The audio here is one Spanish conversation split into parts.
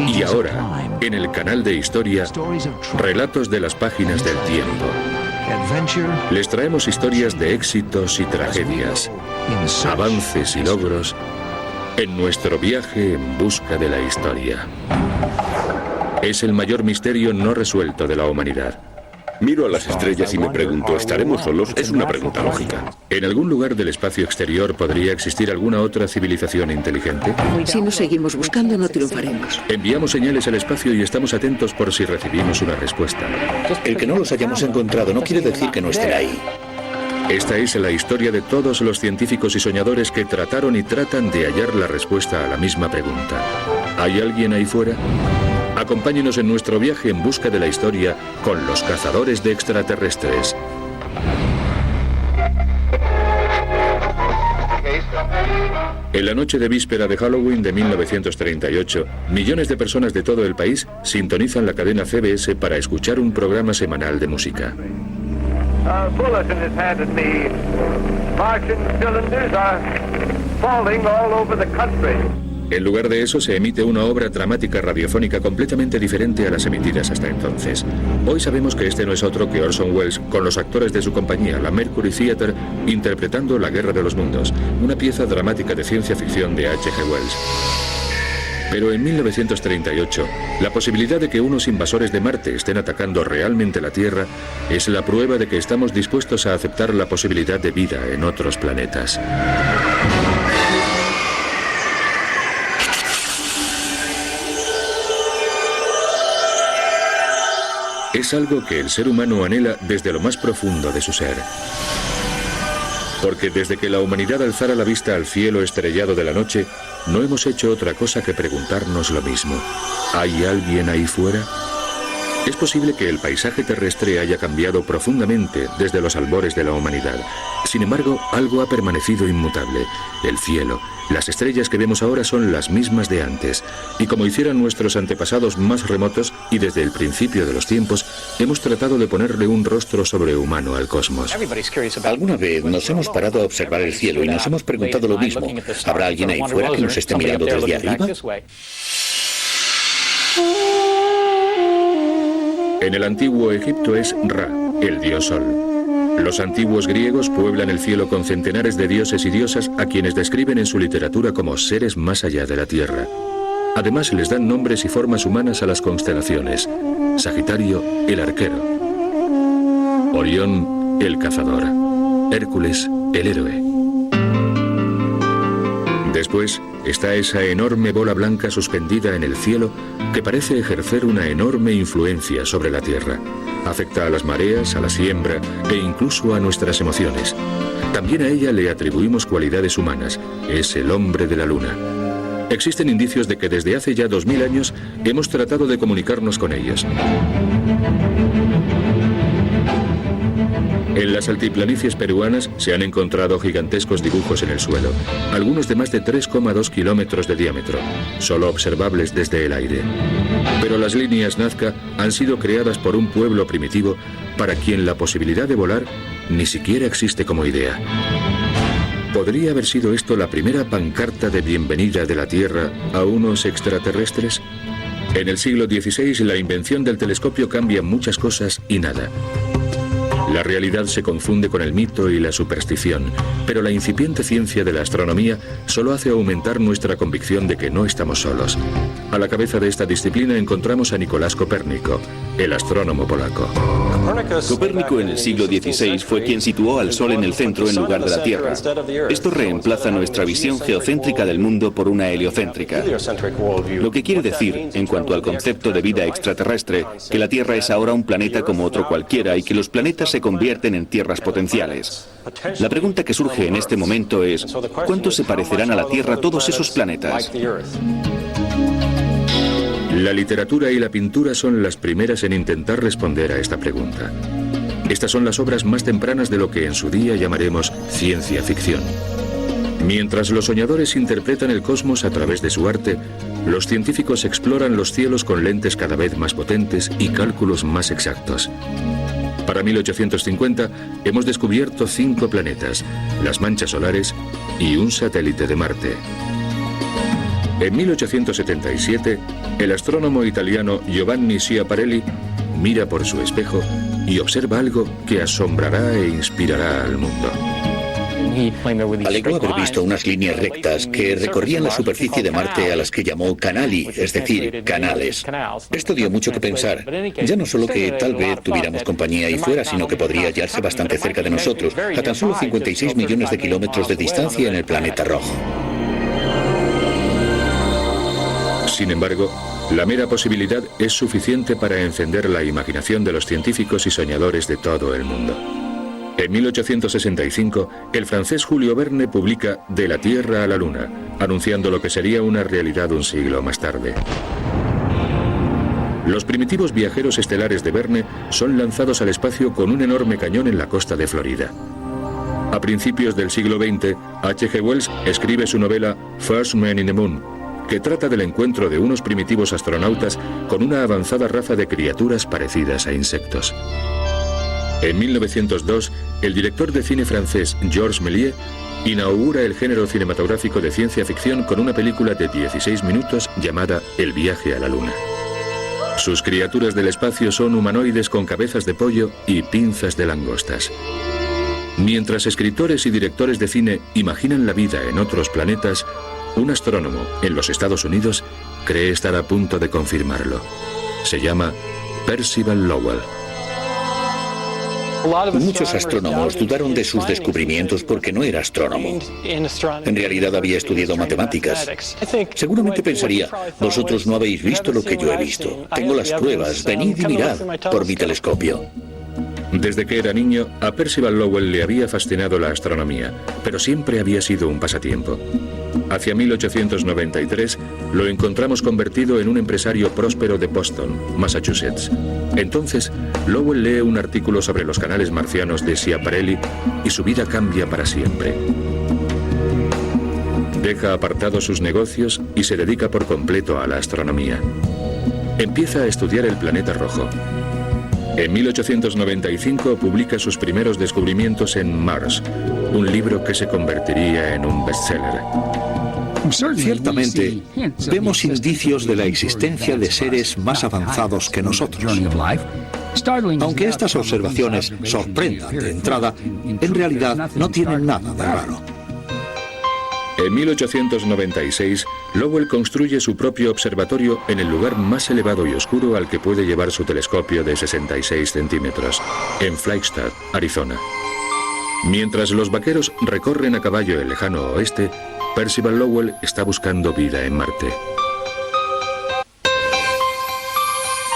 Y ahora, en el canal de Historia, relatos de las páginas del tiempo. Les traemos historias de éxitos y tragedias, avances y logros en nuestro viaje en busca de la historia. Es el mayor misterio no resuelto de la humanidad. Miro a las estrellas y me pregunto, ¿estaremos solos? Es una pregunta lógica. ¿En algún lugar del espacio exterior podría existir alguna otra civilización inteligente? Si no seguimos buscando, no triunfaremos. Enviamos señales al espacio y estamos atentos por si recibimos una respuesta. El que no los hayamos encontrado no quiere decir que no estén ahí. Esta es la historia de todos los científicos y soñadores que trataron y tratan de hallar la respuesta a la misma pregunta. ¿Hay alguien ahí fuera? Acompáñenos en nuestro viaje en busca de la historia con los cazadores de extraterrestres. En la noche de víspera de Halloween de 1938, millones de personas de todo el país sintonizan la cadena CBS para escuchar un programa semanal de música. Bulletin is handed me. Martian cylinders are falling all over the country. En lugar de eso, se emite una obra dramática radiofónica completamente diferente a las emitidas hasta entonces. Hoy sabemos que este no es otro que Orson Welles, con los actores de su compañía, la Mercury Theatre, interpretando La Guerra de los Mundos, una pieza dramática de ciencia ficción de H.G. Wells. Pero en 1938, la posibilidad de que unos invasores de Marte estén atacando realmente la Tierra es la prueba de que estamos dispuestos a aceptar la posibilidad de vida en otros planetas. Es algo que el ser humano anhela desde lo más profundo de su ser. Porque desde que la humanidad alzara la vista al cielo estrellado de la noche, no hemos hecho otra cosa que preguntarnos lo mismo. ¿Hay alguien ahí fuera? Es posible que el paisaje terrestre haya cambiado profundamente desde los albores de la humanidad. Sin embargo, algo ha permanecido inmutable. El cielo, las estrellas que vemos ahora son las mismas de antes. Y como hicieran nuestros antepasados más remotos y desde el principio de los tiempos, hemos tratado de ponerle un rostro sobrehumano al cosmos. Alguna vez nos hemos parado a observar el cielo y nos hemos preguntado lo mismo. ¿Habrá alguien ahí fuera que nos esté mirando desde arriba? En el antiguo Egipto es Ra, el dios sol. Los antiguos griegos pueblan el cielo con centenares de dioses y diosas a quienes describen en su literatura como seres más allá de la tierra. Además les dan nombres y formas humanas a las constelaciones. Sagitario, el arquero. Orión, el cazador. Hércules, el héroe. Después está esa enorme bola blanca suspendida en el cielo que parece ejercer una enorme influencia sobre la Tierra. Afecta a las mareas, a la siembra e incluso a nuestras emociones. También a ella le atribuimos cualidades humanas. Es el hombre de la luna. Existen indicios de que desde hace ya 2000 años hemos tratado de comunicarnos con ellos. En las altiplanicies peruanas se han encontrado gigantescos dibujos en el suelo, algunos de más de 3,2 kilómetros de diámetro, solo observables desde el aire. Pero las líneas Nazca han sido creadas por un pueblo primitivo para quien la posibilidad de volar ni siquiera existe como idea. ¿Podría haber sido esto la primera pancarta de bienvenida de la Tierra a unos extraterrestres? En el siglo XVI la invención del telescopio cambia muchas cosas y nada. La realidad se confunde con el mito y la superstición, pero la incipiente ciencia de la astronomía solo hace aumentar nuestra convicción de que no estamos solos. A la cabeza de esta disciplina encontramos a Nicolás Copérnico, el astrónomo polaco. Copérnico en el siglo XVI fue quien situó al Sol en el centro en lugar de la Tierra. Esto reemplaza nuestra visión geocéntrica del mundo por una heliocéntrica. Lo que quiere decir, en cuanto al concepto de vida extraterrestre, que la Tierra es ahora un planeta como otro cualquiera y que los planetas se convierten en tierras potenciales. La pregunta que surge en este momento es, ¿cuánto se parecerán a la Tierra todos esos planetas? La literatura y la pintura son las primeras en intentar responder a esta pregunta. Estas son las obras más tempranas de lo que en su día llamaremos ciencia ficción. Mientras los soñadores interpretan el cosmos a través de su arte, los científicos exploran los cielos con lentes cada vez más potentes y cálculos más exactos. Para 1850 hemos descubierto 5 planetas, las manchas solares y un satélite de Marte. En 1877, el astrónomo italiano Giovanni Schiaparelli mira por su espejo y observa algo que asombrará e inspirará al mundo. Alegó haber visto unas líneas rectas que recorrían la superficie de Marte a las que llamó canali, es decir, canales. Esto dio mucho que pensar. Ya no solo que tal vez tuviéramos compañía ahí fuera, sino que podría hallarse bastante cerca de nosotros, a tan solo 56 millones de kilómetros de distancia en el planeta rojo. Sin embargo, la mera posibilidad es suficiente para encender la imaginación de los científicos y soñadores de todo el mundo. En 1865, el francés Julio Verne publica De la Tierra a la Luna, anunciando lo que sería una realidad un siglo más tarde. Los primitivos viajeros estelares de Verne son lanzados al espacio con un enorme cañón en la costa de Florida. A principios del siglo XX, H.G. Wells escribe su novela First Man in the Moon, que trata del encuentro de unos primitivos astronautas con una avanzada raza de criaturas parecidas a insectos. En 1902, el director de cine francés Georges Méliès inaugura el género cinematográfico de ciencia ficción con una película de 16 minutos llamada El viaje a la luna. Sus criaturas del espacio son humanoides con cabezas de pollo y pinzas de langostas. Mientras escritores y directores de cine imaginan la vida en otros planetas, un astrónomo en los Estados Unidos cree estar a punto de confirmarlo. Se llama Percival Lowell. Muchos astrónomos dudaron de sus descubrimientos porque no era astrónomo. En realidad había estudiado matemáticas. Seguramente pensaría, vosotros no habéis visto lo que yo he visto. Tengo las pruebas, venid y mirad por mi telescopio. Desde que era niño, a Percival Lowell le había fascinado la astronomía, pero siempre había sido un pasatiempo. Hacia 1893 lo encontramos convertido en un empresario próspero de Boston, Massachusetts. Entonces, Lowell lee un artículo sobre los canales marcianos de Schiaparelli y su vida cambia para siempre. Deja apartados sus negocios y se dedica por completo a la astronomía. Empieza a estudiar el planeta rojo. En 1895 publica sus primeros descubrimientos en Mars, un libro que se convertiría en un bestseller. Ciertamente, vemos indicios de la existencia de seres más avanzados que nosotros. Aunque estas observaciones sorprendan de entrada, en realidad no tienen nada de raro. En 1896, Lowell construye su propio observatorio en el lugar más elevado y oscuro al que puede llevar su telescopio de 66 centímetros, en Flagstaff, Arizona. Mientras los vaqueros recorren a caballo el lejano oeste, Percival Lowell está buscando vida en Marte.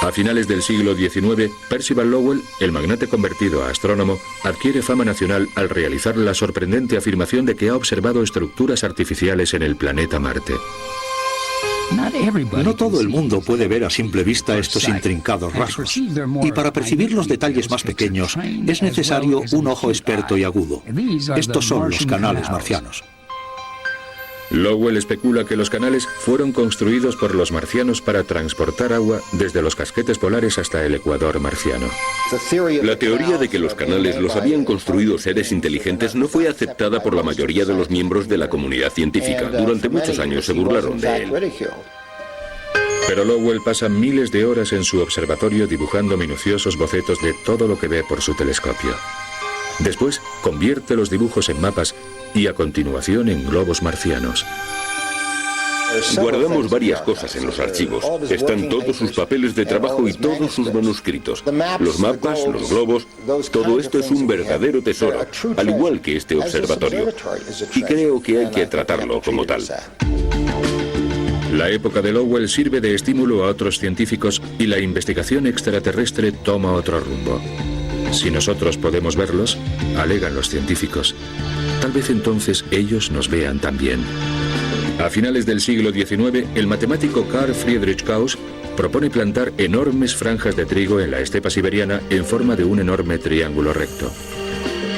A finales del siglo XIX, Percival Lowell, el magnate convertido a astrónomo, adquiere fama nacional al realizar la sorprendente afirmación de que ha observado estructuras artificiales en el planeta Marte. No todo el mundo puede ver a simple vista estos intrincados rasgos, y para percibir los detalles más pequeños es necesario un ojo experto y agudo. Estos son los canales marcianos. Lowell especula que los canales fueron construidos por los marcianos para transportar agua desde los casquetes polares hasta el ecuador marciano. La teoría de que los canales los habían construido seres inteligentes no fue aceptada por la mayoría de los miembros de la comunidad científica. Durante muchos años se burlaron de él. Pero Lowell pasa miles de horas en su observatorio dibujando minuciosos bocetos de todo lo que ve por su telescopio. Después convierte los dibujos en mapas y a continuación en globos marcianos. Guardamos varias cosas en los archivos. Están todos sus papeles de trabajo y todos sus manuscritos. Los mapas, los globos, todo esto es un verdadero tesoro, al igual que este observatorio. Y creo que hay que tratarlo como tal. La época de Lowell sirve de estímulo a otros científicos y la investigación extraterrestre toma otro rumbo. Si nosotros podemos verlos, alegan los científicos, tal vez entonces ellos nos vean también. A finales del siglo XIX, el matemático Carl Friedrich Gauss propone plantar enormes franjas de trigo en la estepa siberiana en forma de un enorme triángulo recto.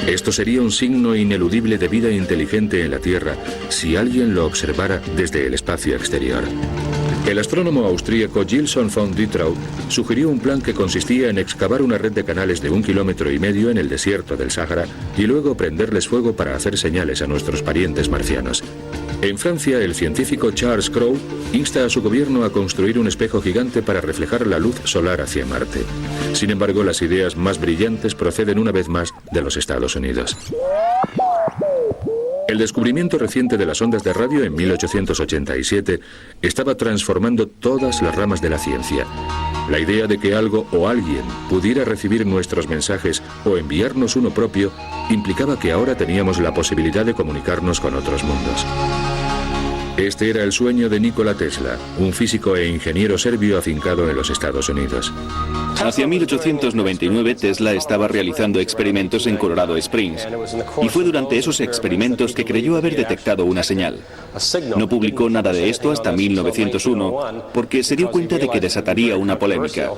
Esto sería un signo ineludible de vida inteligente en la Tierra si alguien lo observara desde el espacio exterior. El astrónomo austríaco Gilson von Dittrau sugirió un plan que consistía en excavar una red de canales de 1,5 kilómetros en el desierto del Sáhara y luego prenderles fuego para hacer señales a nuestros parientes marcianos. En Francia, el científico Charles Cros insta a su gobierno a construir un espejo gigante para reflejar la luz solar hacia Marte. Sin embargo, las ideas más brillantes proceden una vez más de los Estados Unidos. El descubrimiento reciente de las ondas de radio en 1887 estaba transformando todas las ramas de la ciencia. La idea de que algo o alguien pudiera recibir nuestros mensajes o enviarnos uno propio implicaba que ahora teníamos la posibilidad de comunicarnos con otros mundos. Este era el sueño de Nikola Tesla, un físico e ingeniero serbio afincado en los Estados Unidos. Hacia 1899 Tesla estaba realizando experimentos en Colorado Springs y fue durante esos experimentos que creyó haber detectado una señal. No publicó nada de esto hasta 1901 porque se dio cuenta de que desataría una polémica.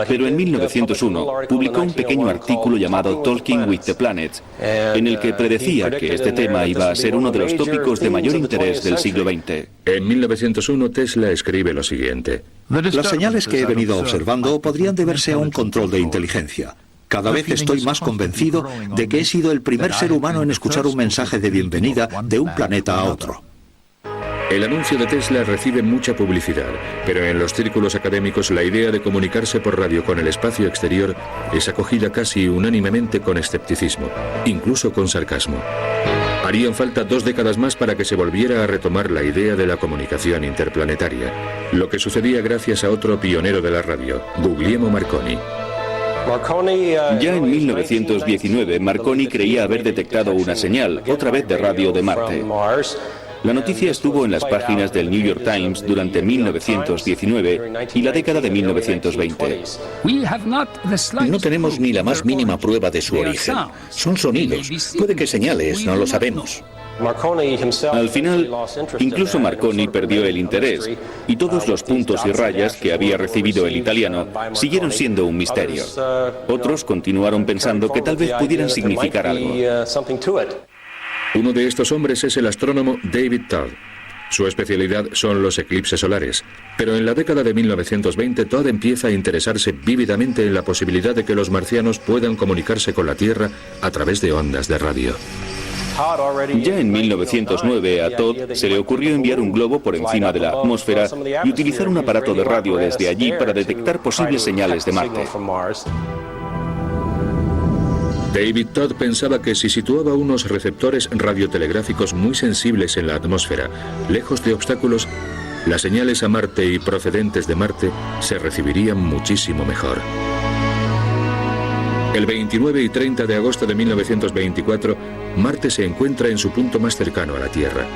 Pero en 1901 publicó un pequeño artículo llamado Talking with the Planets, en el que predecía que este tema iba a ser uno de los tópicos de mayor interés del siglo XX. En 1901 Tesla escribe lo siguiente: Las señales que he venido observando podrían deberse a un control de inteligencia. Cada vez estoy más convencido de que he sido el primer ser humano en escuchar un mensaje de bienvenida de un planeta a otro. El anuncio de Tesla recibe mucha publicidad, pero en los círculos académicos la idea de comunicarse por radio con el espacio exterior es acogida casi unánimemente con escepticismo, incluso con sarcasmo. Harían falta 2 décadas más para que se volviera a retomar la idea de la comunicación interplanetaria, lo que sucedía gracias a otro pionero de la radio, Guglielmo Marconi. Ya en 1919, Marconi creía haber detectado una señal, otra vez de radio de Marte. La noticia estuvo en las páginas del New York Times durante 1919 y la década de 1920. No tenemos ni la más mínima prueba de su origen. Son sonidos, puede que señales, no lo sabemos. Al final, incluso Marconi perdió el interés y todos los puntos y rayas que había recibido el italiano siguieron siendo un misterio. Otros continuaron pensando que tal vez pudieran significar algo. Uno de estos hombres es el astrónomo David Todd. Su especialidad son los eclipses solares, pero en la década de 1920 Todd empieza a interesarse vívidamente en la posibilidad de que los marcianos puedan comunicarse con la Tierra a través de ondas de radio. Ya en 1909 a Todd se le ocurrió enviar un globo por encima de la atmósfera y utilizar un aparato de radio desde allí para detectar posibles señales de Marte. David Todd pensaba que si situaba unos receptores radiotelegráficos muy sensibles en la atmósfera, lejos de obstáculos, las señales a Marte y procedentes de Marte se recibirían muchísimo mejor. El 29 y 30 de agosto de 1924, Marte se encuentra en su punto más cercano a la Tierra,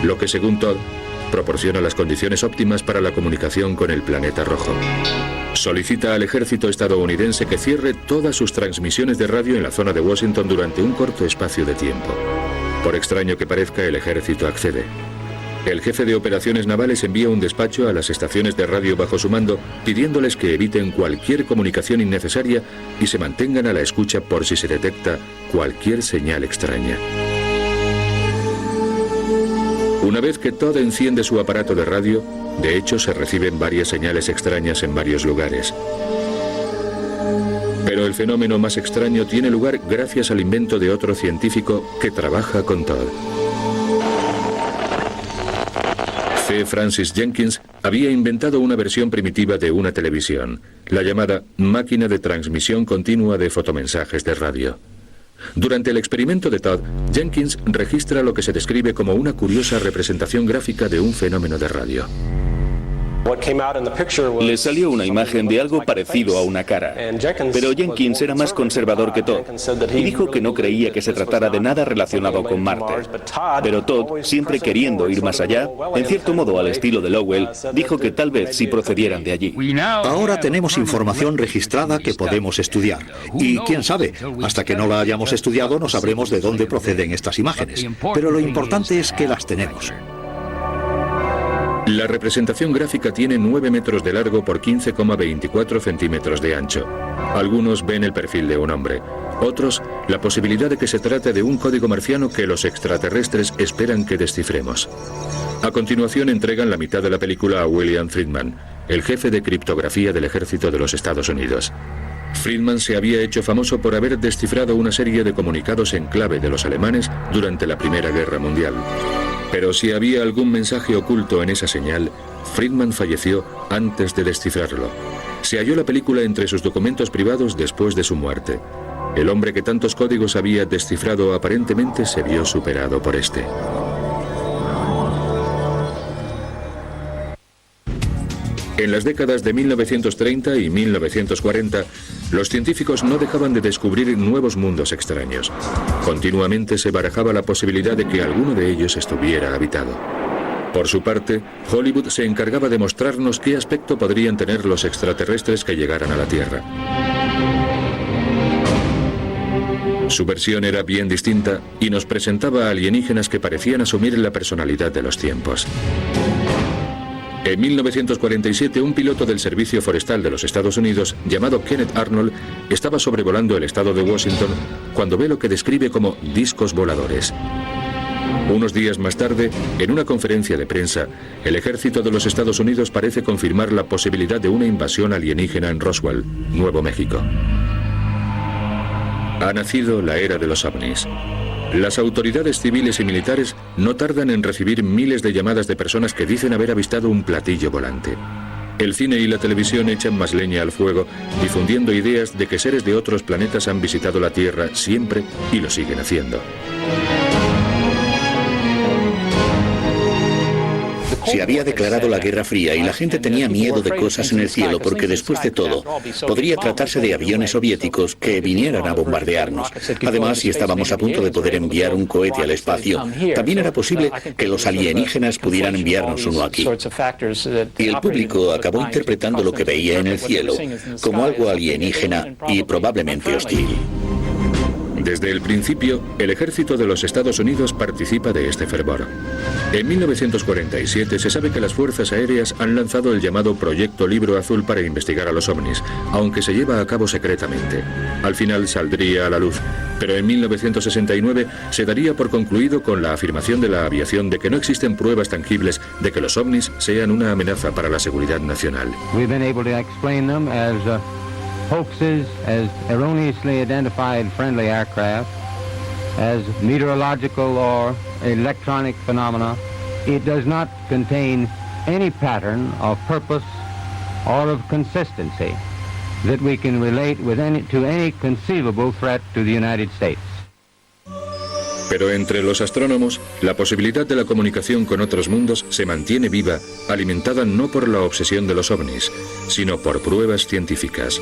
lo que según Todd proporciona las condiciones óptimas para la comunicación con el planeta rojo. Solicita al ejército estadounidense que cierre todas sus transmisiones de radio en la zona de Washington durante un corto espacio de tiempo. Por extraño que parezca, el ejército accede. El jefe de operaciones navales envía un despacho a las estaciones de radio bajo su mando, pidiéndoles que eviten cualquier comunicación innecesaria y se mantengan a la escucha por si se detecta cualquier señal extraña. Una vez que Todd enciende su aparato de radio, de hecho se reciben varias señales extrañas en varios lugares. Pero el fenómeno más extraño tiene lugar gracias al invento de otro científico que trabaja con Todd. C. Francis Jenkins había inventado una versión primitiva de una televisión, la llamada máquina de transmisión continua de fotomensajes de radio. Durante el experimento de Todd, Jenkins registra lo que se describe como una curiosa representación gráfica de un fenómeno de radio. Le salió una imagen de algo parecido a una cara, pero Jenkins era más conservador que Todd y dijo que no creía que se tratara de nada relacionado con Marte. Pero Todd, siempre queriendo ir más allá, en cierto modo al estilo de Lowell, dijo que tal vez sí procedieran de allí. Ahora tenemos información registrada que podemos estudiar. Y quién sabe, hasta que no la hayamos estudiado no sabremos de dónde proceden estas imágenes. Pero lo importante es que las tenemos. La representación gráfica tiene 9 metros de largo por 15,24 centímetros de ancho. Algunos ven el perfil de un hombre. Otros, la posibilidad de que se trate de un código marciano que los extraterrestres esperan que descifremos. A continuación entregan la mitad de la película a William Friedman, el jefe de criptografía del ejército de los Estados Unidos. Friedman se había hecho famoso por haber descifrado una serie de comunicados en clave de los alemanes durante la Primera Guerra Mundial. Pero si había algún mensaje oculto en esa señal, Friedman falleció antes de descifrarlo. Se halló la película entre sus documentos privados después de su muerte. El hombre que tantos códigos había descifrado aparentemente se vio superado por este. En las décadas de 1930 y 1940, los científicos no dejaban de descubrir nuevos mundos extraños. Continuamente se barajaba la posibilidad de que alguno de ellos estuviera habitado. Por su parte, Hollywood se encargaba de mostrarnos qué aspecto podrían tener los extraterrestres que llegaran a la Tierra. Su versión era bien distinta y nos presentaba a alienígenas que parecían asumir la personalidad de los tiempos. En 1947, un piloto del Servicio Forestal de los Estados Unidos, llamado Kenneth Arnold, estaba sobrevolando el estado de Washington cuando ve lo que describe como discos voladores. Unos días más tarde, en una conferencia de prensa, el ejército de los Estados Unidos parece confirmar la posibilidad de una invasión alienígena en Roswell, Nuevo México. Ha nacido la era de los ovnis. Las autoridades civiles y militares no tardan en recibir miles de llamadas de personas que dicen haber avistado un platillo volante. El cine y la televisión echan más leña al fuego, difundiendo ideas de que seres de otros planetas han visitado la Tierra siempre y lo siguen haciendo. Se había declarado la Guerra Fría y la gente tenía miedo de cosas en el cielo porque después de todo podría tratarse de aviones soviéticos que vinieran a bombardearnos. Además, si estábamos a punto de poder enviar un cohete al espacio, también era posible que los alienígenas pudieran enviarnos uno aquí. Y el público acabó interpretando lo que veía en el cielo como algo alienígena y probablemente hostil. Desde el principio, el ejército de los Estados Unidos participa de este fervor. En 1947 se sabe que las fuerzas aéreas han lanzado el llamado Proyecto Libro Azul para investigar a los ovnis, aunque se lleva a cabo secretamente. Al final saldría a la luz, pero en 1969 se daría por concluido con la afirmación de la aviación de que no existen pruebas tangibles de que los ovnis sean una amenaza para la seguridad nacional. Hoaxes as erroneously identified friendly aircraft, as meteorological or electronic phenomena. It does not contain any pattern of purpose or of consistency that we can relate to any conceivable threat to the United States. Pero entre los astrónomos, la posibilidad de la comunicación con otros mundos se mantiene viva, alimentada no por la obsesión de los ovnis, sino por pruebas científicas.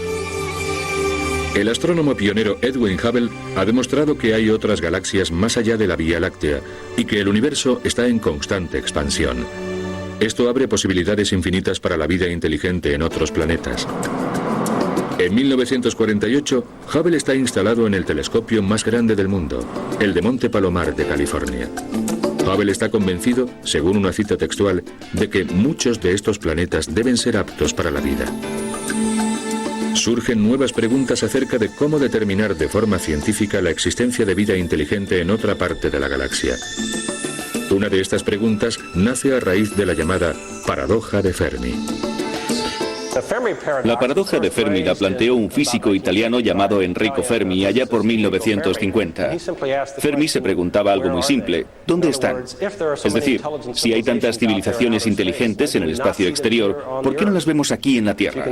El astrónomo pionero Edwin Hubble ha demostrado que hay otras galaxias más allá de la Vía Láctea y que el universo está en constante expansión. Esto abre posibilidades infinitas para la vida inteligente en otros planetas. En 1948, Hubble está instalado en el telescopio más grande del mundo, el de Monte Palomar de California. Hubble está convencido, según una cita textual, de que muchos de estos planetas deben ser aptos para la vida. Surgen nuevas preguntas acerca de cómo determinar de forma científica la existencia de vida inteligente en otra parte de la galaxia. Una de estas preguntas nace a raíz de la llamada paradoja de Fermi. La paradoja de Fermi la planteó un físico italiano llamado Enrico Fermi allá por 1950. Fermi se preguntaba algo muy simple: ¿dónde están? Es decir, si hay tantas civilizaciones inteligentes en el espacio exterior, ¿por qué no las vemos aquí en la Tierra?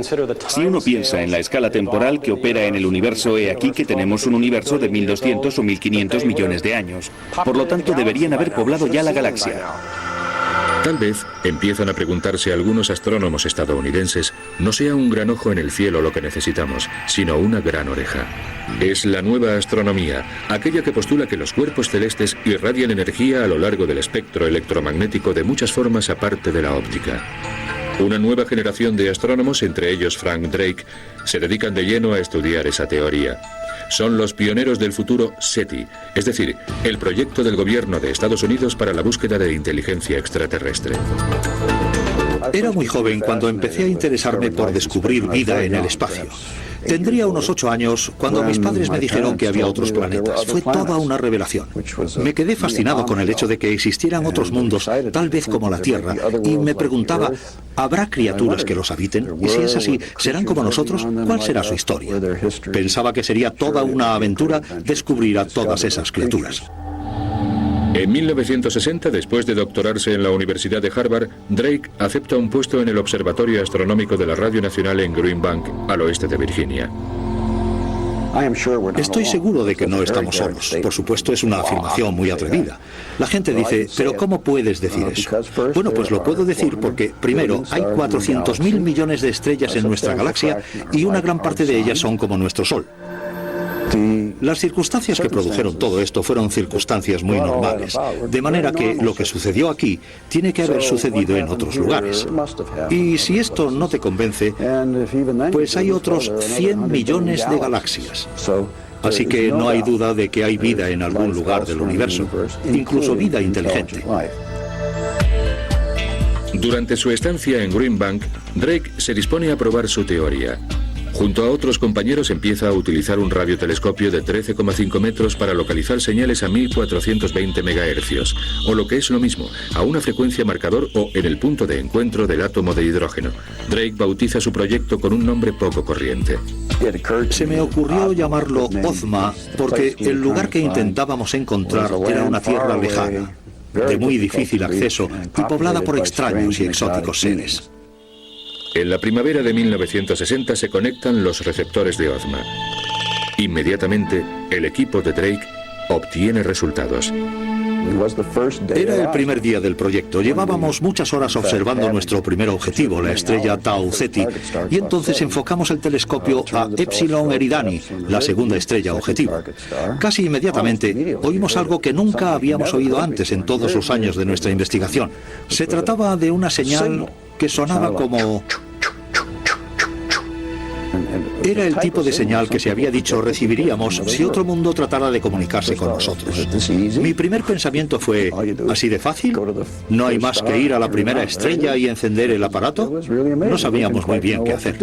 Si uno piensa en la escala temporal que opera en el universo, he aquí que tenemos un universo de 1200 o 1500 millones de años. Por lo tanto, deberían haber poblado ya la galaxia. Tal vez, empiezan a preguntarse algunos astrónomos estadounidenses, no sea un gran ojo en el cielo lo que necesitamos, sino una gran oreja. Es la nueva astronomía, aquella que postula que los cuerpos celestes irradian energía a lo largo del espectro electromagnético de muchas formas aparte de la óptica. Una nueva generación de astrónomos, entre ellos Frank Drake, se dedican de lleno a estudiar esa teoría. Son los pioneros del futuro SETI, es decir, el proyecto del gobierno de Estados Unidos para la búsqueda de inteligencia extraterrestre. Era muy joven cuando empecé a interesarme por descubrir vida en el espacio. Tendría unos 8 años cuando mis padres me dijeron que había otros planetas. Fue toda una revelación. Me quedé fascinado con el hecho de que existieran otros mundos, tal vez como la Tierra, y me preguntaba, ¿habrá criaturas que los habiten? Y si es así, ¿serán como nosotros? ¿Cuál será su historia? Pensaba que sería toda una aventura descubrir a todas esas criaturas. En 1960, después de doctorarse en la Universidad de Harvard, Drake acepta un puesto en el Observatorio Astronómico de la Radio Nacional en Green Bank, al oeste de Virginia. Estoy seguro de que no estamos solos. Por supuesto, es una afirmación muy atrevida. La gente dice, ¿pero cómo puedes decir eso? Bueno, pues lo puedo decir porque, primero, hay 400.000 millones de estrellas en nuestra galaxia y una gran parte de ellas son como nuestro Sol. Las circunstancias que produjeron todo esto fueron circunstancias muy normales, de manera que lo que sucedió aquí tiene que haber sucedido en otros lugares. Y si esto no te convence, pues hay otros 100 millones de galaxias. Así que no hay duda de que hay vida en algún lugar del universo, incluso vida inteligente. Durante su estancia en Green Bank, Drake se dispone a probar su teoría. Junto a otros compañeros empieza a utilizar un radiotelescopio de 13,5 metros para localizar señales a 1420 MHz, o lo que es lo mismo, a una frecuencia marcador o en el punto de encuentro del átomo de hidrógeno. Drake bautiza su proyecto con un nombre poco corriente. Se me ocurrió llamarlo Ozma porque el lugar que intentábamos encontrar era una tierra lejana, de muy difícil acceso y poblada por extraños y exóticos seres. En la primavera de 1960 se conectan los receptores de Ozma. Inmediatamente, el equipo de Drake obtiene resultados. Era el primer día del proyecto. Llevábamos muchas horas observando nuestro primer objetivo, la estrella Tau Ceti, y entonces enfocamos el telescopio a Epsilon Eridani, la segunda estrella objetivo. Casi inmediatamente oímos algo que nunca habíamos oído antes en todos los años de nuestra investigación. Se trataba de una señal que sonaba como... Era el tipo de señal que se había dicho recibiríamos si otro mundo tratara de comunicarse con nosotros. Mi primer pensamiento fue, ¿así de fácil? ¿No hay más que ir a la primera estrella y encender el aparato? No sabíamos muy bien qué hacer.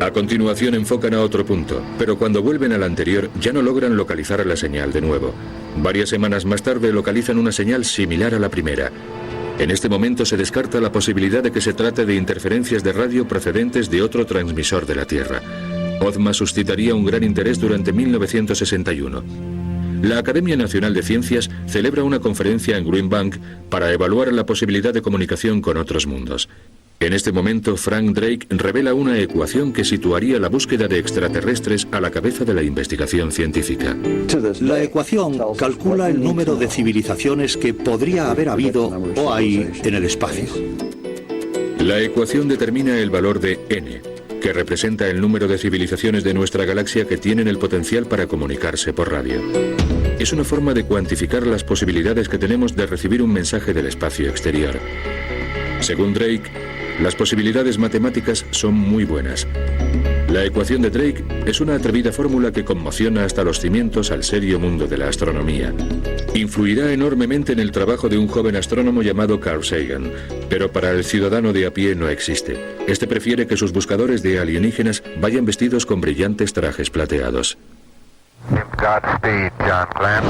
A continuación enfocan a otro punto, pero cuando vuelven al anterior ya no logran localizar la señal de nuevo. Varias semanas más tarde localizan una señal similar a la primera. En este momento se descarta la posibilidad de que se trate de interferencias de radio procedentes de otro transmisor de la Tierra. Ozma suscitaría un gran interés durante 1961. La Academia Nacional de Ciencias celebra una conferencia en Green Bank para evaluar la posibilidad de comunicación con otros mundos. En este momento, Frank Drake revela una ecuación que situaría la búsqueda de extraterrestres a la cabeza de la investigación científica. La ecuación calcula el número de civilizaciones que podría haber habido o hay en el espacio. La ecuación determina el valor de n, que representa el número de civilizaciones de nuestra galaxia que tienen el potencial para comunicarse por radio. Es una forma de cuantificar las posibilidades que tenemos de recibir un mensaje del espacio exterior. Según Drake, las posibilidades matemáticas son muy buenas. La ecuación de Drake es una atrevida fórmula que conmociona hasta los cimientos al serio mundo de la astronomía. Influirá enormemente en el trabajo de un joven astrónomo llamado Carl Sagan, pero para el ciudadano de a pie no existe. Este prefiere que sus buscadores de alienígenas vayan vestidos con brillantes trajes plateados. Godspeed, John Glenn.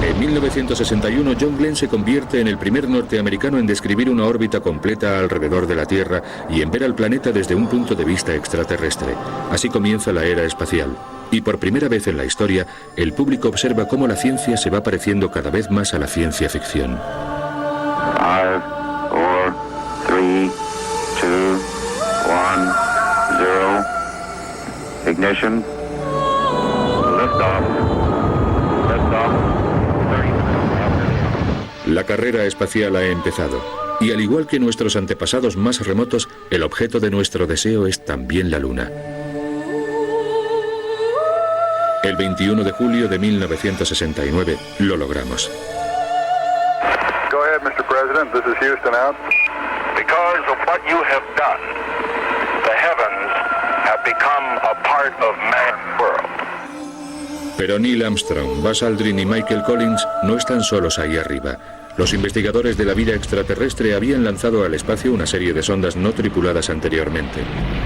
En 1961, John Glenn se convierte en el primer norteamericano en describir una órbita completa alrededor de la Tierra y en ver al planeta desde un punto de vista extraterrestre. Así comienza la era espacial. Y por primera vez en la historia, el público observa cómo la ciencia se va pareciendo cada vez más a la ciencia ficción. 5, 4, 3, 2, 1, 0. Ignition. Liftoff. Liftoff. La carrera espacial ha empezado, y al igual que nuestros antepasados más remotos, el objeto de nuestro deseo es también la Luna. El 21 de julio de 1969 lo logramos. Go ahead, Mr. President. This is Houston out. Because of what you have done, the heavens have become a part of man's world. Pero Neil Armstrong, Buzz Aldrin y Michael Collins no están solos ahí arriba. Los investigadores de la vida extraterrestre habían lanzado al espacio una serie de sondas no tripuladas anteriormente.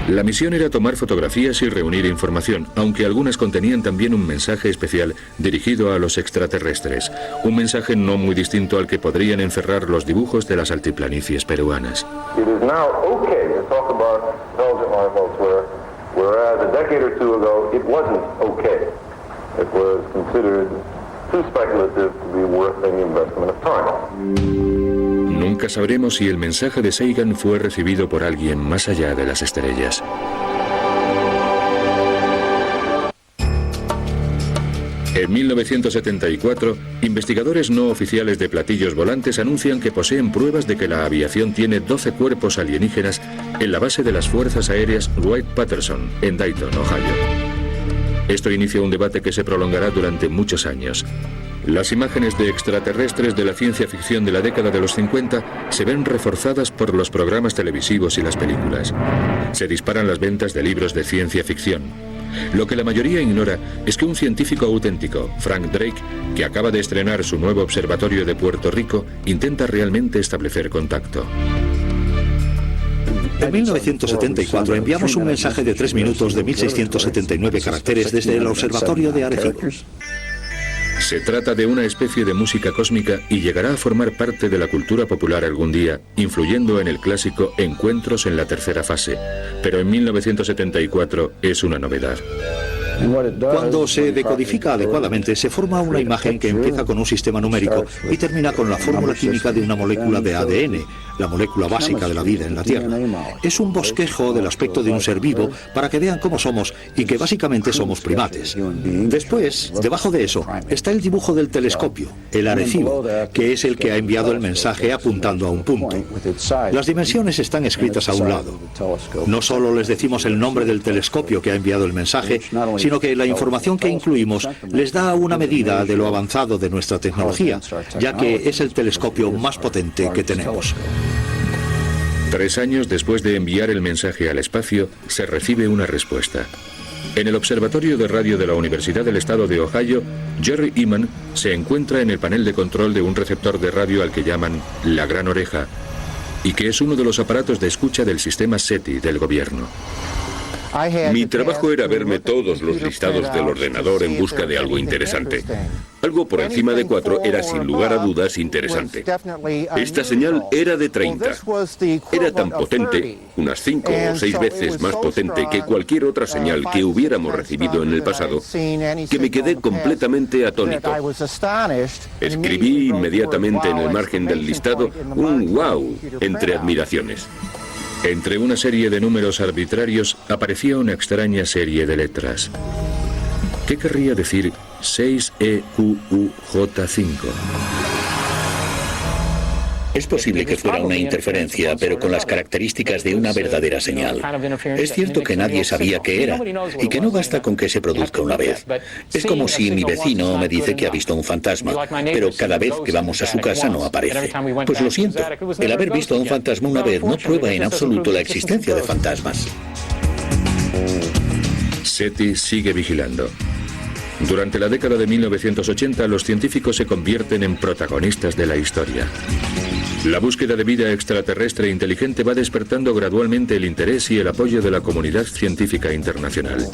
La misión era tomar fotografías y reunir información, aunque algunas contenían también un mensaje especial dirigido a los extraterrestres. Un mensaje no muy distinto al que podrían encerrar los dibujos de las altiplanicies peruanas. It is now okay to talk about intelligent life elsewhere, whereas a decade or two ago it wasn't okay. It was considered too speculative to be worth any investment of time. Nunca sabremos si el mensaje de Sagan fue recibido por alguien más allá de las estrellas. En 1974, investigadores no oficiales de platillos volantes anuncian que poseen pruebas de que la aviación tiene 12 cuerpos alienígenas en la base de las Fuerzas Aéreas Wright-Patterson, en Dayton, Ohio. Esto inicia un debate que se prolongará durante muchos años. Las imágenes de extraterrestres de la ciencia ficción de la década de los 50 se ven reforzadas por los programas televisivos y las películas. Se disparan las ventas de libros de ciencia ficción. Lo que la mayoría ignora es que un científico auténtico, Frank Drake, que acaba de estrenar su nuevo observatorio de Puerto Rico, intenta realmente establecer contacto. En 1974 enviamos un mensaje de 3 minutos de 1679 caracteres desde el observatorio de Arecibo. Se trata de una especie de música cósmica y llegará a formar parte de la cultura popular algún día, influyendo en el clásico Encuentros en la tercera fase. Pero en 1974 es una novedad. Cuando se decodifica adecuadamente, se forma una imagen que empieza con un sistema numérico y termina con la fórmula química de una molécula de ADN, la molécula básica de la vida en la Tierra. Es un bosquejo del aspecto de un ser vivo para que vean cómo somos y que básicamente somos primates. Después, debajo de eso, está el dibujo del telescopio, el Arecibo, que es el que ha enviado el mensaje apuntando a un punto. Las dimensiones están escritas a un lado. No solo les decimos el nombre del telescopio que ha enviado el mensaje, sino que la información que incluimos les da una medida de lo avanzado de nuestra tecnología, ya que es el telescopio más potente que tenemos. 3 años después de enviar el mensaje al espacio, se recibe una respuesta. En el Observatorio de Radio de la Universidad del Estado de Ohio, Jerry Eman se encuentra en el panel de control de un receptor de radio al que llaman la Gran Oreja, y que es uno de los aparatos de escucha del sistema SETI del gobierno. Mi trabajo era verme todos los listados del ordenador en busca de algo interesante. Algo por encima de 4 era sin lugar a dudas interesante. Esta señal era de 30. Era tan potente, unas 5 o 6 veces más potente que cualquier otra señal que hubiéramos recibido en el pasado, que me quedé completamente atónito. Escribí inmediatamente en el margen del listado un wow entre admiraciones. Entre una serie de números arbitrarios aparecía una extraña serie de letras. ¿Qué querría decir 6EQUJ5? Es posible que fuera una interferencia, pero con las características de una verdadera señal. Es cierto que nadie sabía qué era, y que no basta con que se produzca una vez. Es como si mi vecino me dice que ha visto un fantasma, pero cada vez que vamos a su casa no aparece. Pues lo siento, el haber visto un fantasma una vez no prueba en absoluto la existencia de fantasmas. SETI sigue vigilando. Durante la década de 1980, los científicos se convierten en protagonistas de la historia. La búsqueda de vida extraterrestre inteligente va despertando gradualmente el interés y el apoyo de la comunidad científica internacional.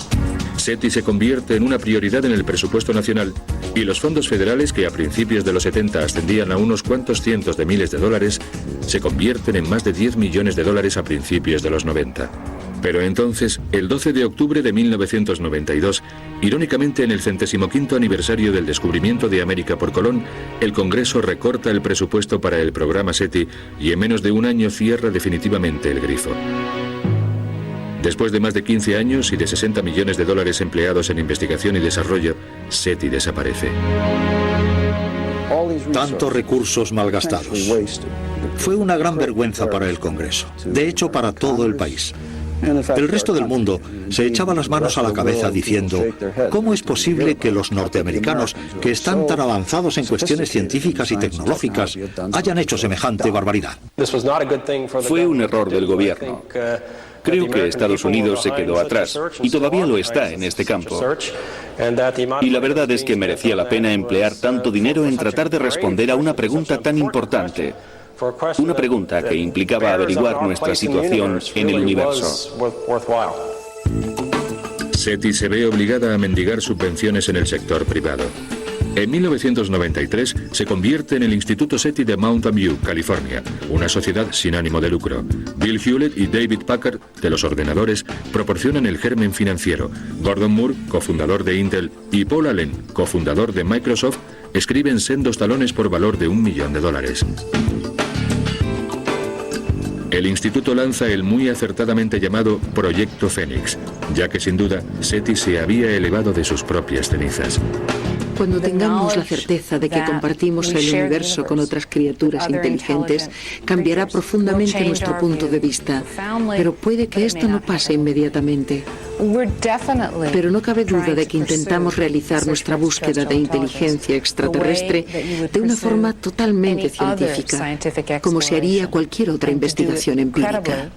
SETI se convierte en una prioridad en el presupuesto nacional y los fondos federales, que a principios de los 70 ascendían a unos cuantos cientos de miles de dólares, se convierten en más de 10 millones de dólares a principios de los 90. Pero entonces, el 12 de octubre de 1992, irónicamente en el 105º aniversario del descubrimiento de América por Colón, el Congreso recorta el presupuesto para el programa SETI y en menos de un año cierra definitivamente el grifo. Después de más de 15 años y de 60 millones de dólares empleados en investigación y desarrollo, SETI desaparece. Tantos recursos malgastados. Fue una gran vergüenza para el Congreso, de hecho para todo el país. El resto del mundo se echaba las manos a la cabeza diciendo: ¿cómo es posible que los norteamericanos, que están tan avanzados en cuestiones científicas y tecnológicas, hayan hecho semejante barbaridad? Fue un error del gobierno. Creo que Estados Unidos se quedó atrás y todavía lo está en este campo. Y la verdad es que merecía la pena emplear tanto dinero en tratar de responder a una pregunta tan importante. Una pregunta que implicaba averiguar nuestra situación en el universo. SETI se ve obligada a mendigar subvenciones en el sector privado. En 1993 se convierte en el Instituto SETI de Mountain View, California, una sociedad sin ánimo de lucro. Bill Hewlett y David Packard, de los ordenadores, proporcionan el germen financiero. Gordon Moore, cofundador de Intel, y Paul Allen, cofundador de Microsoft, escriben sendos talones por valor de $1 millón. El instituto lanza el muy acertadamente llamado Proyecto Fénix, ya que sin duda SETI se había elevado de sus propias cenizas. Cuando tengamos la certeza de que compartimos el universo con otras criaturas inteligentes, cambiará profundamente nuestro punto de vista. Pero puede que esto no pase inmediatamente. Pero no cabe duda de que intentamos realizar nuestra búsqueda de inteligencia extraterrestre de una forma totalmente científica, como se haría cualquier otra investigación empírica.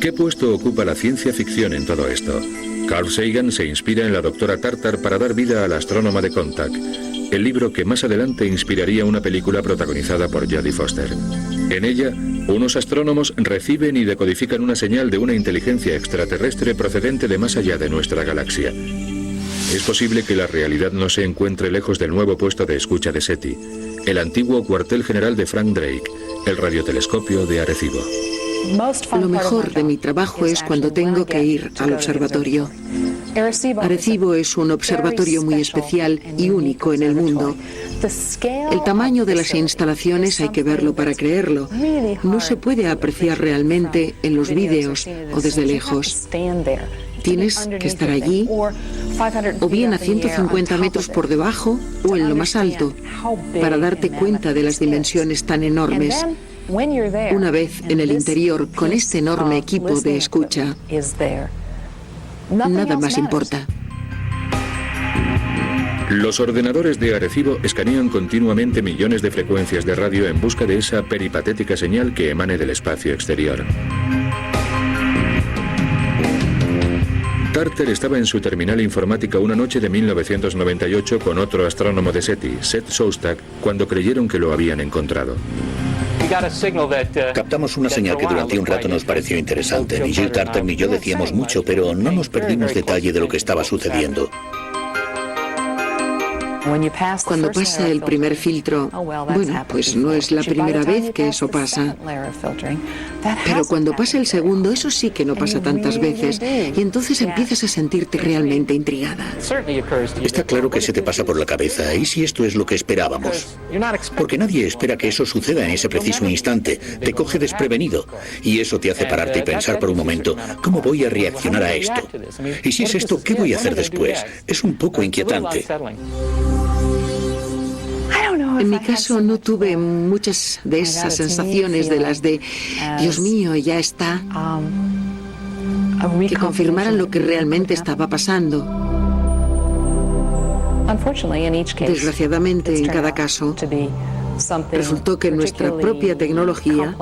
¿Qué puesto ocupa la ciencia ficción en todo esto? Carl Sagan se inspira en la doctora Tartar para dar vida a la astrónoma de Contact, el libro que más adelante inspiraría una película protagonizada por Jodie Foster. En ella, unos astrónomos reciben y decodifican una señal de una inteligencia extraterrestre procedente de más allá de nuestra galaxia. Es posible que la realidad no se encuentre lejos del nuevo puesto de escucha de SETI, el antiguo cuartel general de Frank Drake, el radiotelescopio de Arecibo. Lo mejor de mi trabajo es cuando tengo que ir al observatorio. Arecibo es un observatorio muy especial y único en el mundo. El tamaño de las instalaciones hay que verlo para creerlo. No se puede apreciar realmente en los vídeos o desde lejos. Tienes que estar allí, o bien a 150 metros por debajo o en lo más alto, para darte cuenta de las dimensiones tan enormes. Una vez en el interior, con este enorme equipo de escucha, nada más importa. Los ordenadores de Arecibo escanean continuamente millones de frecuencias de radio en busca de esa peripatética señal que emane del espacio exterior. Tarter estaba en su terminal informática una noche de 1998 con otro astrónomo de SETI, Seth Shostak, cuando creyeron que lo habían encontrado. Captamos una señal que durante un rato nos pareció interesante. Ni Jill Tarter ni yo decíamos mucho, pero no nos perdimos detalle de lo que estaba sucediendo. Cuando pasa el primer filtro, bueno, pues no es la primera vez que eso pasa. Pero cuando pasa el segundo, eso sí que no pasa tantas veces. Y entonces empiezas a sentirte realmente intrigada. Está claro que se te pasa por la cabeza. ¿Y si esto es lo que esperábamos? Porque nadie espera que eso suceda en ese preciso instante. Te coge desprevenido. Y eso te hace pararte y pensar por un momento, ¿cómo voy a reaccionar a esto? Y si es esto, ¿qué voy a hacer después? Es un poco inquietante. En mi caso no tuve muchas de esas sensaciones de las de Dios mío, ya está, que confirmaran lo que realmente estaba pasando. Desgraciadamente, en cada caso, resultó que nuestra propia tecnología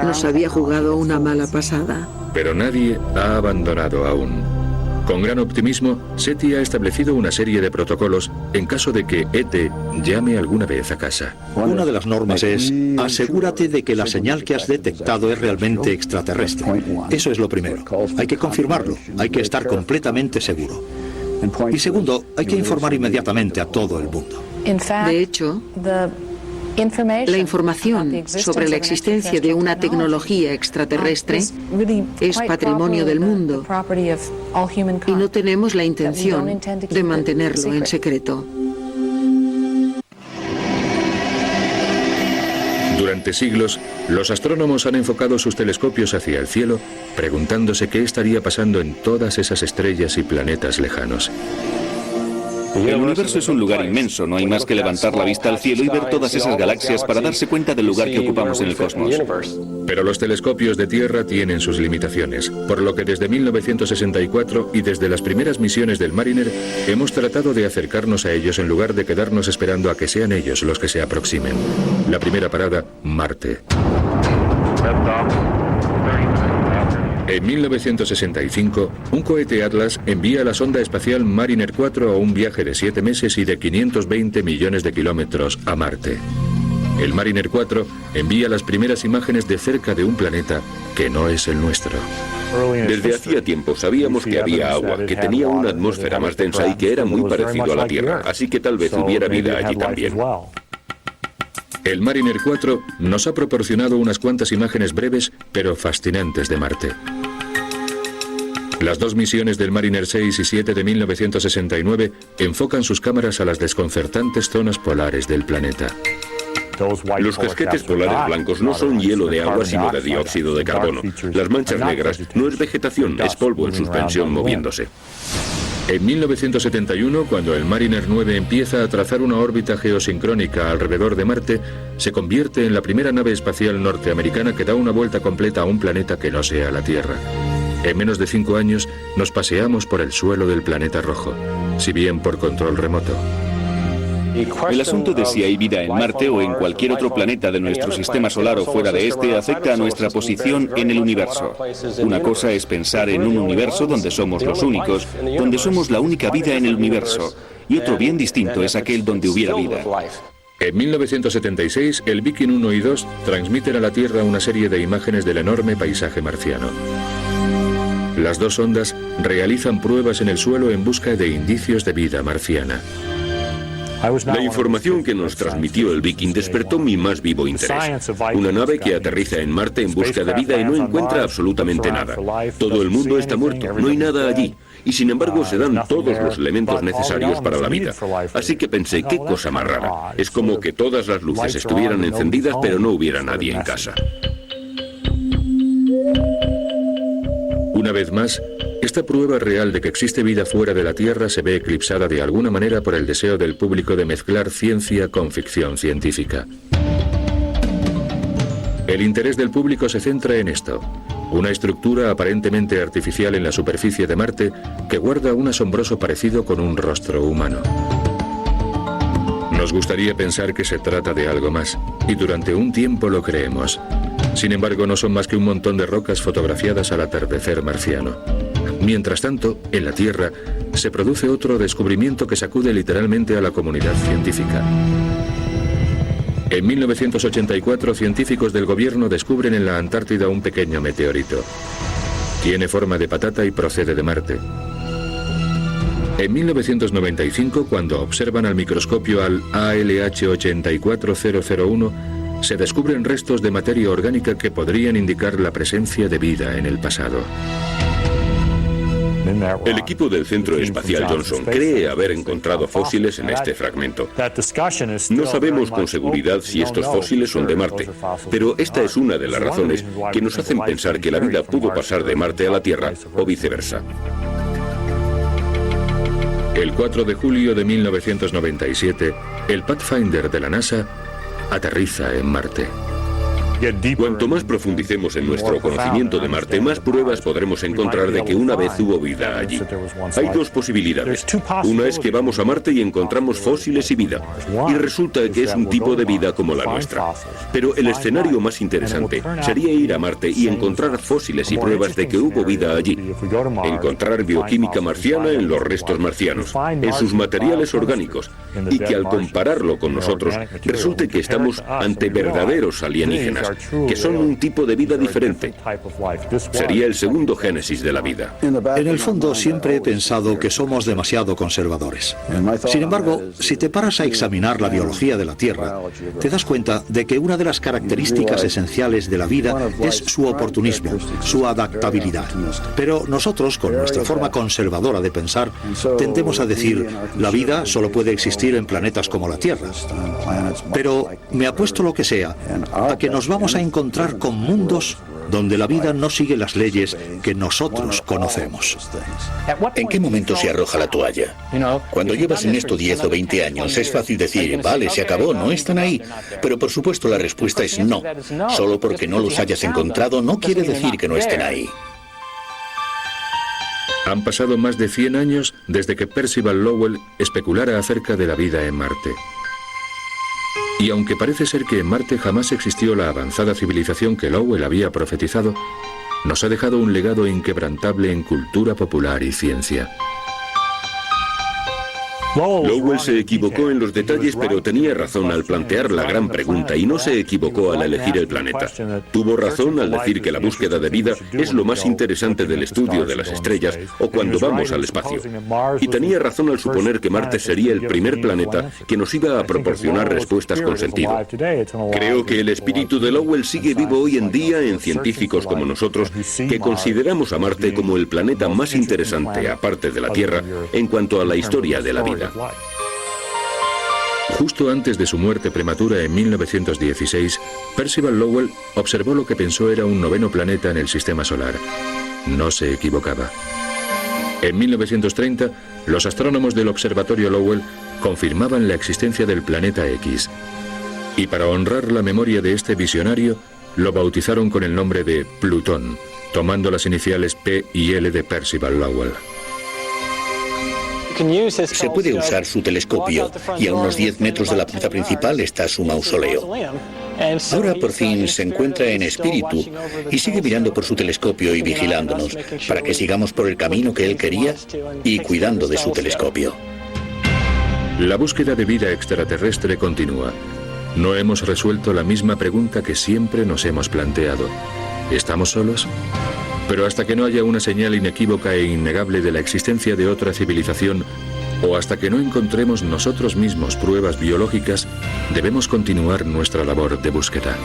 nos había jugado una mala pasada. Pero nadie ha abandonado aún. Con gran optimismo, SETI ha establecido una serie de protocolos en caso de que ET llame alguna vez a casa. Una de las normas es: asegúrate de que la señal que has detectado es realmente extraterrestre. Eso es lo primero. Hay que confirmarlo, hay que estar completamente seguro. Y segundo, hay que informar inmediatamente a todo el mundo. De hecho, la información sobre la existencia de una tecnología extraterrestre es patrimonio del mundo y no tenemos la intención de mantenerlo en secreto. Durante siglos, los astrónomos han enfocado sus telescopios hacia el cielo, preguntándose qué estaría pasando en todas esas estrellas y planetas lejanos. El universo es un lugar inmenso, no hay más que levantar la vista al cielo y ver todas esas galaxias para darse cuenta del lugar que ocupamos en el cosmos. Pero los telescopios de Tierra tienen sus limitaciones, por lo que desde 1964 y desde las primeras misiones del Mariner hemos tratado de acercarnos a ellos en lugar de quedarnos esperando a que sean ellos los que se aproximen. La primera parada, Marte. En 1965, un cohete Atlas envía la sonda espacial Mariner 4 a un viaje de 7 meses y de 520 millones de kilómetros a Marte. El Mariner 4 envía las primeras imágenes de cerca de un planeta que no es el nuestro. Desde hacía tiempo sabíamos que había agua, que tenía una atmósfera más densa y que era muy parecido a la Tierra, así que tal vez hubiera vida allí también. El Mariner 4 nos ha proporcionado unas cuantas imágenes breves pero fascinantes de Marte. Las dos misiones del Mariner 6 y 7 de 1969 enfocan sus cámaras a las desconcertantes zonas polares del planeta. Los casquetes polares blancos no son hielo de agua, sino de dióxido de carbono. Las manchas negras no es vegetación, es polvo en suspensión moviéndose. En 1971, cuando el Mariner 9 empieza a trazar una órbita geosincrónica alrededor de Marte, se convierte en la primera nave espacial norteamericana que da una vuelta completa a un planeta que no sea la Tierra. En menos de 5 años, nos paseamos por el suelo del planeta rojo, si bien por control remoto. El asunto de si hay vida en Marte o en cualquier otro planeta de nuestro sistema solar o fuera de este afecta a nuestra posición en el universo. Una cosa es pensar en un universo donde somos los únicos, donde somos la única vida en el universo, y otro bien distinto es aquel donde hubiera vida. En 1976, el Viking 1 y 2 transmiten a la Tierra una serie de imágenes del enorme paisaje marciano. Las dos sondas realizan pruebas en el suelo en busca de indicios de vida marciana. La información que nos transmitió el Viking despertó mi más vivo interés. Una nave que aterriza en Marte en busca de vida y no encuentra absolutamente nada. Todo el mundo está muerto, no hay nada allí. Y sin embargo se dan todos los elementos necesarios para la vida. Así que pensé, qué cosa más rara. Es como que todas las luces estuvieran encendidas pero no hubiera nadie en casa. Una vez más, esta prueba real de que existe vida fuera de la Tierra se ve eclipsada de alguna manera por el deseo del público de mezclar ciencia con ficción científica. El interés del público se centra en esto: una estructura aparentemente artificial en la superficie de Marte que guarda un asombroso parecido con un rostro humano. Nos gustaría pensar que se trata de algo más, y durante un tiempo lo creemos. Sin embargo, no son más que un montón de rocas fotografiadas al atardecer marciano. Mientras tanto, en la Tierra, se produce otro descubrimiento que sacude literalmente a la comunidad científica. En 1984, científicos del gobierno descubren en la Antártida un pequeño meteorito. Tiene forma de patata y procede de Marte. En 1995, cuando observan al microscopio al ALH 84001, se descubren restos de materia orgánica que podrían indicar la presencia de vida en el pasado. El equipo del Centro Espacial Johnson cree haber encontrado fósiles en este fragmento. No sabemos con seguridad si estos fósiles son de Marte, pero esta es una de las razones que nos hacen pensar que la vida pudo pasar de Marte a la Tierra o viceversa. El 4 de julio de 1997, el Pathfinder de la NASA aterriza en Marte. Cuanto más profundicemos en nuestro conocimiento de Marte, más pruebas podremos encontrar de que una vez hubo vida allí. Hay dos posibilidades. Una es que vamos a Marte y encontramos fósiles y vida, y resulta que es un tipo de vida como la nuestra. Pero el escenario más interesante sería ir a Marte y encontrar fósiles y pruebas de que hubo vida allí. Encontrar bioquímica marciana en los restos marcianos, en sus materiales orgánicos, y que al compararlo con nosotros, resulte que estamos ante verdaderos alienígenas, que son un tipo de vida diferente. Sería el segundo génesis de la vida. En el fondo siempre he pensado que somos demasiado conservadores. Sin embargo, si te paras a examinar la biología de la Tierra, te das cuenta de que una de las características esenciales de la vida es su oportunismo, su adaptabilidad. Pero nosotros, con nuestra forma conservadora de pensar, tendemos a decir, la vida solo puede existir en planetas como la Tierra. Pero me apuesto lo que sea a que nos vamos a encontrar con mundos donde la vida no sigue las leyes que nosotros conocemos. ¿En qué momento se arroja la toalla? Cuando llevas en esto 10 o 20 años, es fácil decir, vale, se acabó, no están ahí. Pero por supuesto la respuesta es no. Solo porque no los hayas encontrado no quiere decir que no estén ahí. Han pasado más de 100 años desde que Percival Lowell especulara acerca de la vida en Marte. Y aunque parece ser que en Marte jamás existió la avanzada civilización que Lowell había profetizado, nos ha dejado un legado inquebrantable en cultura popular y ciencia. Lowell se equivocó en los detalles, pero tenía razón al plantear la gran pregunta y no se equivocó al elegir el planeta. Tuvo razón al decir que la búsqueda de vida es lo más interesante del estudio de las estrellas o cuando vamos al espacio. Y tenía razón al suponer que Marte sería el primer planeta que nos iba a proporcionar respuestas con sentido. Creo que el espíritu de Lowell sigue vivo hoy en día en científicos como nosotros, que consideramos a Marte como el planeta más interesante, aparte de la Tierra, en cuanto a la historia de la vida. Justo antes de su muerte prematura en 1916, Percival Lowell observó lo que pensó era un noveno planeta en el sistema solar. No se equivocaba. En 1930, los astrónomos del Observatorio Lowell confirmaban la existencia del planeta X. Y para honrar la memoria de este visionario, lo bautizaron con el nombre de Plutón, tomando las iniciales P y L de Percival Lowell. Se puede usar su telescopio y a unos 10 metros de la plaza principal está su mausoleo. Ahora por fin se encuentra en espíritu y sigue mirando por su telescopio y vigilándonos para que sigamos por el camino que él quería y cuidando de su telescopio. La búsqueda de vida extraterrestre continúa. No hemos resuelto la misma pregunta que siempre nos hemos planteado. ¿Estamos solos? Pero hasta que no haya una señal inequívoca e innegable de la existencia de otra civilización, o hasta que no encontremos nosotros mismos pruebas biológicas, debemos continuar nuestra labor de búsqueda.